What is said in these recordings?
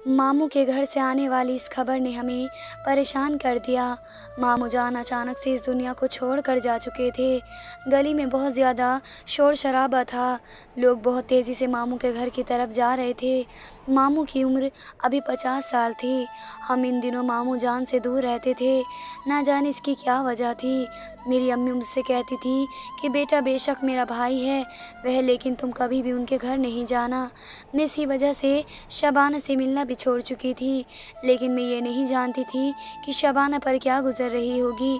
ماموں کے گھر سے آنے والی اس خبر نے ہمیں پریشان کر دیا۔ ماموں جان اچانک سے اس دنیا کو چھوڑ کر جا چکے تھے۔ گلی میں بہت زیادہ شور شرابہ تھا۔ لوگ بہت تیزی سے ماموں کے گھر کی طرف جا رہے تھے۔ ماموں کی عمر ابھی 50 سال تھی۔ ہم ان دنوں ماموں جان سے دور رہتے تھے۔ نہ جانے اس کی کیا وجہ تھی۔ میری امی مجھ سے کہتی تھی کہ بیٹا بے شک میرا بھائی ہے وہ، لیکن تم کبھی بھی ان کے گھر نہیں جانا۔ میں اسی وجہ سے شبانہ سے ملنا بھی چھوڑ چکی تھی، لیکن میں یہ نہیں جانتی تھی کہ شبانہ پر کیا گزر رہی ہوگی۔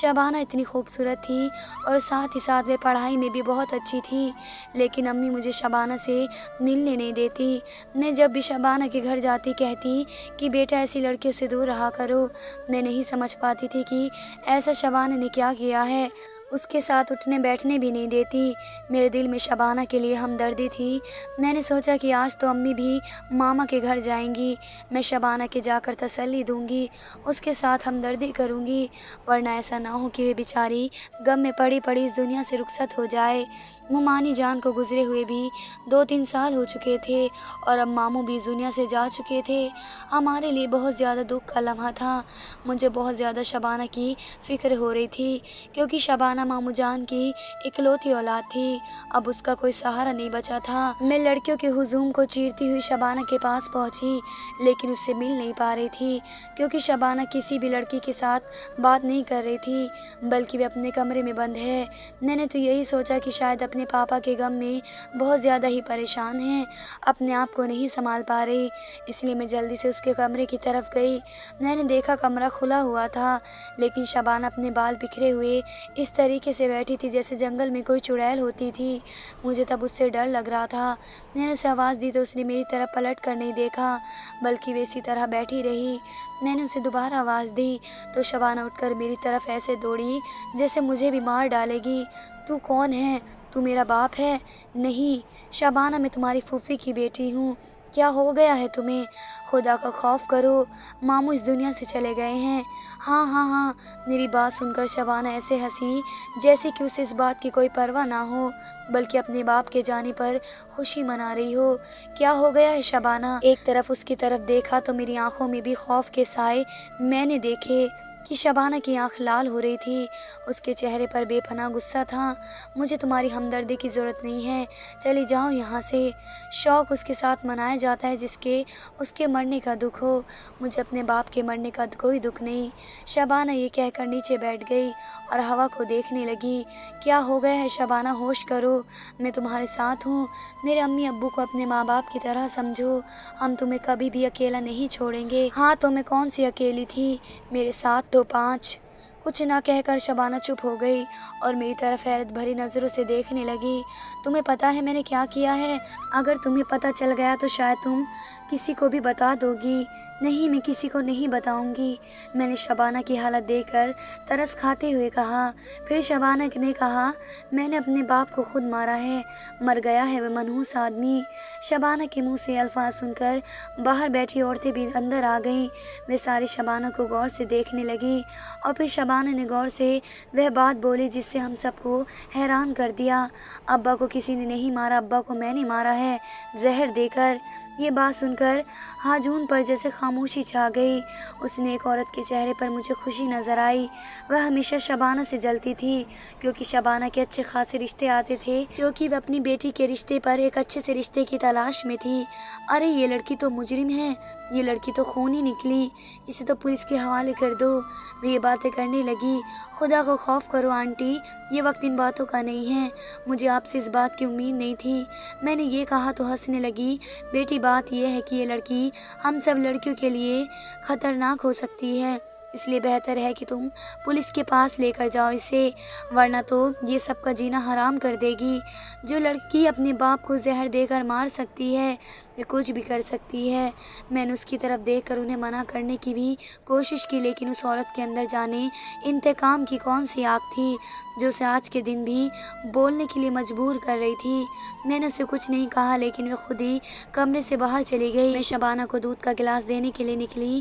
شبانہ اتنی خوبصورت تھی اور ساتھ ہی ساتھ وہ پڑھائی میں بھی بہت اچھی تھی، لیکن امی مجھے شبانہ سے ملنے نہیں دیتی۔ میں جب بھی شبانہ کے گھر جاتی کہتی کہ بیٹا ایسی لڑکیوں سے دور رہا کرو۔ میں نہیں سمجھ پاتی تھی کہ ایسا شبانہ نے کیا کیا ہے، اس کے ساتھ اٹھنے بیٹھنے بھی نہیں دیتی۔ میرے دل میں شبانہ کے لیے ہمدردی تھی۔ میں نے سوچا کہ آج تو امی بھی ماما کے گھر جائیں گی، میں شبانہ کے جا کر تسلی دوں گی، اس کے ساتھ ہمدردی کروں گی، ورنہ ایسا نہ ہو کہ وہ بیچاری غم میں پڑی پڑی اس دنیا سے رخصت ہو جائے۔ ممانی جان کو گزرے ہوئے بھی 2-3 سال ہو چکے تھے اور اب ماموں بھی اس دنیا سے جا چکے تھے۔ ہمارے لیے بہت زیادہ دکھ کا لمحہ تھا۔ مجھے بہت زیادہ شبانہ کی فکر ہو رہی تھی، کیونکہ شبانہ ماموں جان کی اکلوتی اولاد تھی۔ اب اس کا کوئی سہارا نہیں بچا تھا۔ میں لڑکیوں کے ہجوم کو چیرتی ہوئی شبانہ کے پاس پہنچی، لیکن اس سے مل نہیں پا رہی تھی، کیونکہ شبانہ کسی بھی لڑکی کے ساتھ بات نہیں کر رہی تھی، بلکہ وہ اپنے کمرے میں بند ہے۔ میں نے تو یہی سوچا کہ شاید اپنے پاپا کے غم میں بہت زیادہ ہی پریشان ہے، اپنے آپ کو نہیں سنبھال پا رہی، اس لیے میں جلدی سے اس کے کمرے کی طرف گئی۔ میں نے دیکھا کمرہ کھلا ہوا تھا، لیکن شبانہ اپنے بال بکھرے ہوئے اس طریقے سے بیٹھی تھی جیسے جنگل میں کوئی چڑیل ہوتی تھی۔ مجھے تب اس سے ڈر لگ رہا تھا۔ میں نے اسے آواز دی تو اس نے میری طرف پلٹ کر نہیں دیکھا، بلکہ وہ اسی طرح بیٹھی رہی۔ میں نے اسے دوبارہ آواز دی تو شبانہ اٹھ کر میری طرف ایسے دوڑی جیسے مجھے بھی مار ڈالے گی۔ تو کون ہے؟ تو میرا باپ ہے؟ نہیں شبانہ، میں تمہاری پھوپھی کی بیٹی ہوں۔ کیا ہو گیا ہے تمہیں؟ خدا کا خوف کرو، ماموں اس دنیا سے چلے گئے ہیں۔ ہاں ہاں ہاں۔ میری بات سن کر شبانہ ایسے ہنسی جیسے کہ اسے اس بات کی کوئی پرواہ نہ ہو، بلکہ اپنے باپ کے جانے پر خوشی منا رہی ہو۔ کیا ہو گیا ہے شبانہ؟ ایک طرف اس کی طرف دیکھا تو میری آنکھوں میں بھی خوف کے سائے میں نے دیکھے کہ شبانہ کی آنکھ لال ہو رہی تھی، اس کے چہرے پر بے پناہ غصہ تھا۔ مجھے تمہاری ہمدردی کی ضرورت نہیں ہے، چلی جاؤ یہاں سے۔ شوق اس کے ساتھ منایا جاتا ہے جس کے اس کے مرنے کا دکھ ہو، مجھے اپنے باپ کے مرنے کا کوئی دکھ نہیں۔ شبانہ یہ کہہ کر نیچے بیٹھ گئی اور ہوا کو دیکھنے لگی۔ کیا ہو گیا ہے شبانہ؟ ہوش کرو، میں تمہارے ساتھ ہوں۔ میرے امی ابو کو اپنے ماں باپ کی طرح سمجھو، ہم تمہیں کبھی بھی اکیلا نہیں چھوڑیں گے۔ ہاں تو میں کون سی اکیلی تھی، میرے ساتھ تو 5۔ کچھ نہ کہہ کر شبانہ چپ ہو گئی اور میری طرف حیرت بھری نظروں سے دیکھنے لگی۔ تمہیں پتہ ہے میں نے کیا کیا ہے؟ اگر تمہیں پتہ چل گیا تو شاید تم کسی کو بھی بتا دو گی۔ نہیں، میں کسی کو نہیں بتاؤں گی، میں نے شبانہ کی حالت دیکھ کر ترس کھاتے ہوئے کہا۔ پھر شبانہ نے کہا، میں نے اپنے باپ کو خود مارا ہے، مر گیا ہے وہ منحوس آدمی۔ شبانہ کے منہ سے الفاظ سن کر باہر بیٹھی عورتیں بھی اندر آ گئیں۔ وہ ساری شبانہ کو غور سے دیکھنے لگی اور پھر شبانہ نے غور سے وہ بات بولی جس سے ہم سب کو حیران کر دیا۔ ابا کو کسی نے نہیں مارا، ابا کو میں نے مارا ہے، زہر دے کر۔ یہ بات سن کر ہاجون پر جیسے خاموشی چھا گئی۔ اس نے ایک عورت کے چہرے پر مجھے خوشی نظر آئی، وہ ہمیشہ شبانہ سے جلتی تھی کیونکہ شبانہ کے اچھے خاصے رشتے آتے تھے، کیونکہ وہ اپنی بیٹی کے رشتے پر ایک اچھے سے رشتے کی تلاش میں تھی۔ ارے یہ لڑکی تو مجرم ہے، یہ لڑکی تو خونی نکلی، اسے تو پولیس کے حوالے کر دو۔ وہ یہ باتیں کرنے لگی۔ خدا کو خوف کرو آنٹی، یہ وقت ان باتوں کا نہیں ہے، مجھے آپ سے اس بات کی امید نہیں تھی۔ میں نے یہ کہا تو ہنسنے لگی۔ بیٹی بات یہ ہے کہ یہ لڑکی ہم سب لڑکیوں کے لیے خطرناک ہو سکتی ہے، اس لیے بہتر ہے کہ تم پولیس کے پاس لے کر جاؤ اسے، ورنہ تو یہ سب کا جینا حرام کر دے گی۔ جو لڑکی اپنے باپ کو زہر دے کر مار سکتی ہے وہ کچھ بھی کر سکتی ہے۔ میں نے اس کی طرف دیکھ کر انہیں منع کرنے کی بھی کوشش کی، لیکن اس عورت کے اندر جانے انتقام کی کون سی آگ تھی جو اسے آج کے دن بھی بولنے کے لیے مجبور کر رہی تھی۔ میں نے اسے کچھ نہیں کہا، لیکن وہ خود ہی کمرے سے باہر چلی گئی۔ میں شبانہ کو دودھ کا گلاس دینے کے لیے نکلی،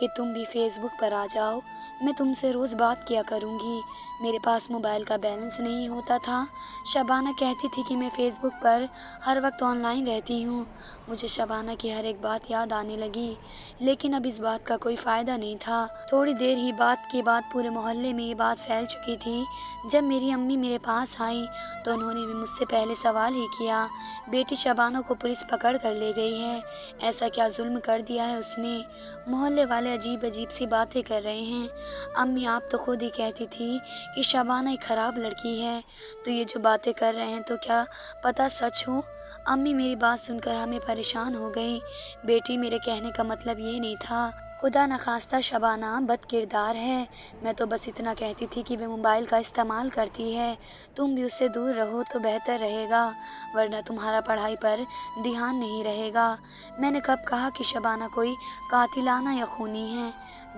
کہ تم بھی فیس بک پر آ جاؤ، میں تم سے روز بات کیا کروں گی۔ میرے پاس موبائل کا بیلنس نہیں ہوتا تھا۔ شبانہ کہتی تھی کہ میں فیس بک پر ہر وقت آن لائن رہتی ہوں۔ مجھے شبانہ کی ہر ایک بات یاد آنے لگی، لیکن اب اس بات کا کوئی فائدہ نہیں تھا۔ تھوڑی دیر ہی بات کے بعد پورے محلے میں یہ بات پھیل چکی تھی۔ جب میری امی میرے پاس آئیں تو انہوں نے بھی مجھ سے پہلے سوال ہی کیا، بیٹی شبانہ کو پولیس پکڑ کر لے گئی ہے، ایسا کیا ظلم کر دیا ہے اس نے؟ محلے والے عجیب عجیب سی باتیں کر رہے ہیں۔ امی آپ تو خود ہی کہتی تھی کہ شبانہ ایک خراب لڑکی ہے، تو یہ جو باتیں کر رہے ہیں تو کیا پتہ سچ ہو؟ امی میری بات سن کر ہمیں پریشان ہو گئیں۔ بیٹی میرے کہنے کا مطلب یہ نہیں تھا، خدا نخواستہ شبانہ بد کردار ہے، میں تو بس اتنا کہتی تھی کہ وہ موبائل کا استعمال کرتی ہے، تم بھی اس سے دور رہو تو بہتر رہے گا، ورنہ تمہارا پڑھائی پر دھیان نہیں رہے گا۔ میں نے کب کہا کہ شبانہ کوئی قاتلانہ یا خونی ہے؟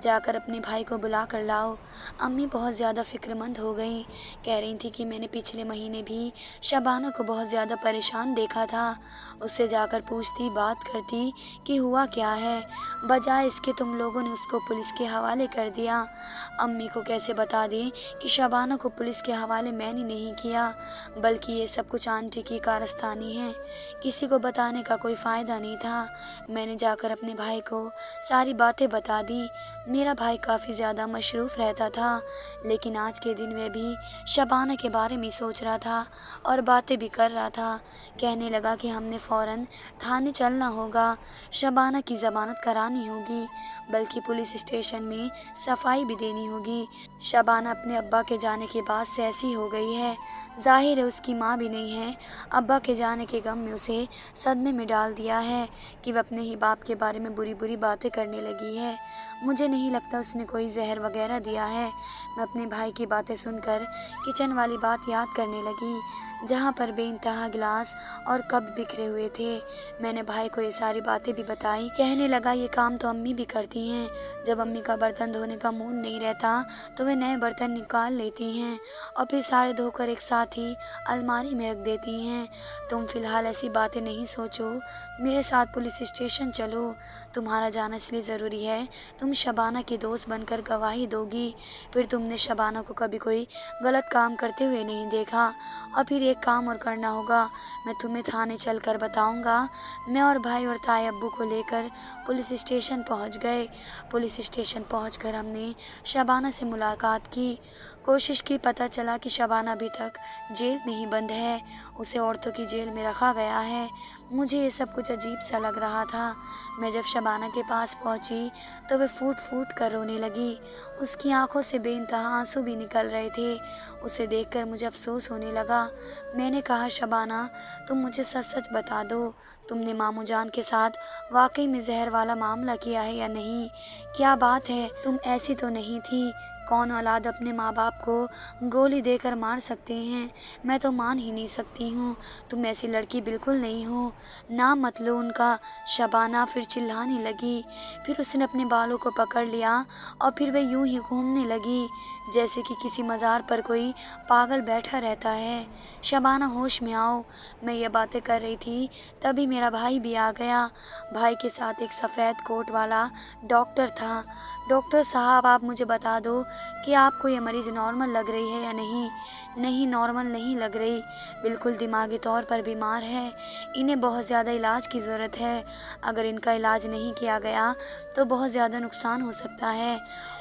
جا کر اپنے بھائی کو بلا کر لاؤ۔ امی بہت زیادہ فکر مند ہو گئیں، کہہ رہی تھی کہ میں نے پچھلے مہینے بھی شبانہ کو بہت زیادہ پریشان دیکھا تھا، اس سے جا کر پوچھتی بات کرتی کہ ہوا کیا ہے، بجائے اس کے تم لوگوں نے اس کو پولیس کے حوالے کر دیا۔ امی کو کیسے بتا دیں کہ شبانہ کو پولیس کے حوالے میں نے نہیں کیا، بلکہ یہ سب کچھ آنٹی کی کارستانی ہے، کسی کو بتانے کا کوئی فائدہ نہیں تھا۔ میں نے جا کر اپنے بھائی کو ساری باتیں بتا دی۔ میرا بھائی کافی زیادہ مصروف رہتا تھا، لیکن آج کے دن وہ بھی شبانہ کے بارے میں سوچ رہا تھا اور باتیں بھی کر رہا تھا۔ کہنے لگا کہ ہم نے فوراً تھانے چلنا ہوگا، شبانہ کی ضمانت کرانی ہوگی، بلکہ پولیس اسٹیشن میں صفائی بھی دینی ہوگی۔ شبانہ اپنے ابا کے جانے کے بعد سے ایسی ہو گئی ہے، ظاہر ہے اس کی ماں بھی نہیں ہے، ابا کے جانے کے غم میں اسے صدمے میں ڈال دیا ہے کہ وہ اپنے ہی باپ کے بارے میں بری بری باتیں کرنے لگی ہے۔ مجھے نہیں لگتا اس نے کوئی زہر وغیرہ دیا ہے۔ میں اپنے بھائی کی باتیں سن کر کچن والی بات یاد کرنے لگی، جہاں پر بے انتہا گلاس اور کپ بکھرے ہوئے تھے۔ میں نے بھائی کو یہ ساری باتیں بھی بتائی، کہنے لگا یہ کام تو امی بھی کرتی ہیں، جب امی کا برتن دھونے کا موڈ نہیں رہتا تو وہ نئے برتن نکال لیتی ہیں اور پھر سارے دھو کر ایک ساتھ ہی الماری میں رکھ دیتی ہیں۔ تم فی الحال ایسی باتیں نہیں سوچو، میرے ساتھ پولیس اسٹیشن چلو، تمہارا جانا اس لیے ضروری ہے، تم شبانہ کی دوست بن کر گواہی دو گی، پھر تم نے شبانہ کو کبھی کوئی غلط کام کرتے ہوئے نہیں دیکھا، اور پھر ایک کام اور کرنا ہوگا، میں تمہیں تھانے چل کر بتاؤں گا۔ میں اور بھائی اور تائے ابو کو لے کر پولیس اسٹیشن پہنچ گئے۔ پولیس اسٹیشن پہنچ کر ہم نے شبانہ سے ملاقات کی، کوشش کی، پتہ چلا کہ شبانہ ابھی تک جیل میں ہی بند ہے، اسے عورتوں کی جیل میں رکھا گیا ہے۔ مجھے یہ سب کچھ عجیب سا لگ رہا تھا۔ میں جب شبانہ کے پاس پہنچی تو وہ پھوٹ پھوٹ کر رونے لگی، اس کی آنکھوں سے بے انتہا آنسو بھی نکل رہے تھے۔ اسے دیکھ کر مجھے افسوس ہونے لگا۔ میں نے کہا شبانہ تم مجھے سچ سچ بتا دو، تم نے ماموں جان کے ساتھ واقعی میں زہر والا معاملہ کیا ہے یا نہیں؟ کیا بات ہے، تم ایسی تو نہیں تھی؟ کون اولاد اپنے ماں باپ کو گولی دے کر مار سکتے ہیں؟ میں تو مان ہی نہیں سکتی ہوں، تم ایسی لڑکی بالکل نہیں ہو، نام مت لو ان کا۔ شبانہ پھر چلانے لگی، پھر اس نے اپنے بالوں کو پکڑ لیا اور پھر وہ یوں ہی گھومنے لگی جیسے کہ کسی مزار پر کوئی پاگل بیٹھا رہتا ہے۔ شبانہ ہوش میں آؤ، میں یہ باتیں کر رہی تھی تبھی میرا بھائی بھی آ گیا۔ بھائی کے ساتھ ایک سفید کوٹ والا ڈاکٹر تھا۔ ڈاکٹر صاحب آپ مجھے بتا دو کہ آپ کو یہ مریض نارمل لگ رہی ہے یا نہیں؟ نہیں نارمل نہیں لگ رہی، بالکل دماغی طور پر بیمار ہے، انہیں بہت زیادہ علاج کی ضرورت ہے، اگر ان کا علاج نہیں کیا گیا تو بہت زیادہ نقصان ہو سکتا ہے۔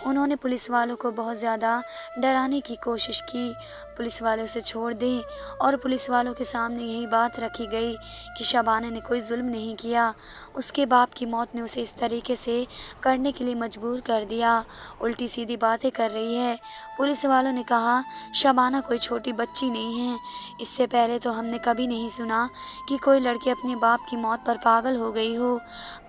انہوں نے پولیس والوں کو بہت زیادہ ڈرانے کی کوشش کی، پولیس والے اسے چھوڑ دیں، اور پولیس والوں کے سامنے یہی بات رکھی گئی کہ شبانہ نے کوئی ظلم نہیں کیا، اس کے باپ کی موت نے اسے اس طریقے سے کرنے کے لیے مجبور کر دیا، الٹی سیدھی باتیں کر رہی ہے۔ پولیس والوں نے کہا شبانہ کوئی چھوٹی بچی نہیں ہے، اس سے پہلے تو ہم نے کبھی نہیں سنا کہ کوئی لڑکی اپنے باپ کی موت پر پاگل ہو گئی ہو۔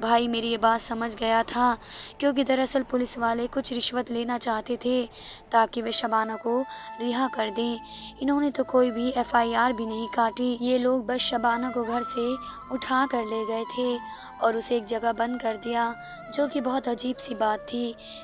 بھائی میری یہ بات سمجھ گیا تھا، کیونکہ دراصل پولیس والے کچھ رشوت لینا چاہتے تھے تاکہ وہ شبانہ کو رہا کر دیں۔ انہوں نے تو کوئی بھی FIR بھی نہیں کاٹی، یہ لوگ بس شبانہ کو گھر سے اٹھا کر لے گئے تھے اور اسے ایک جگہ بند کر دیا، جو کہ بہت عجیب سی بات تھی۔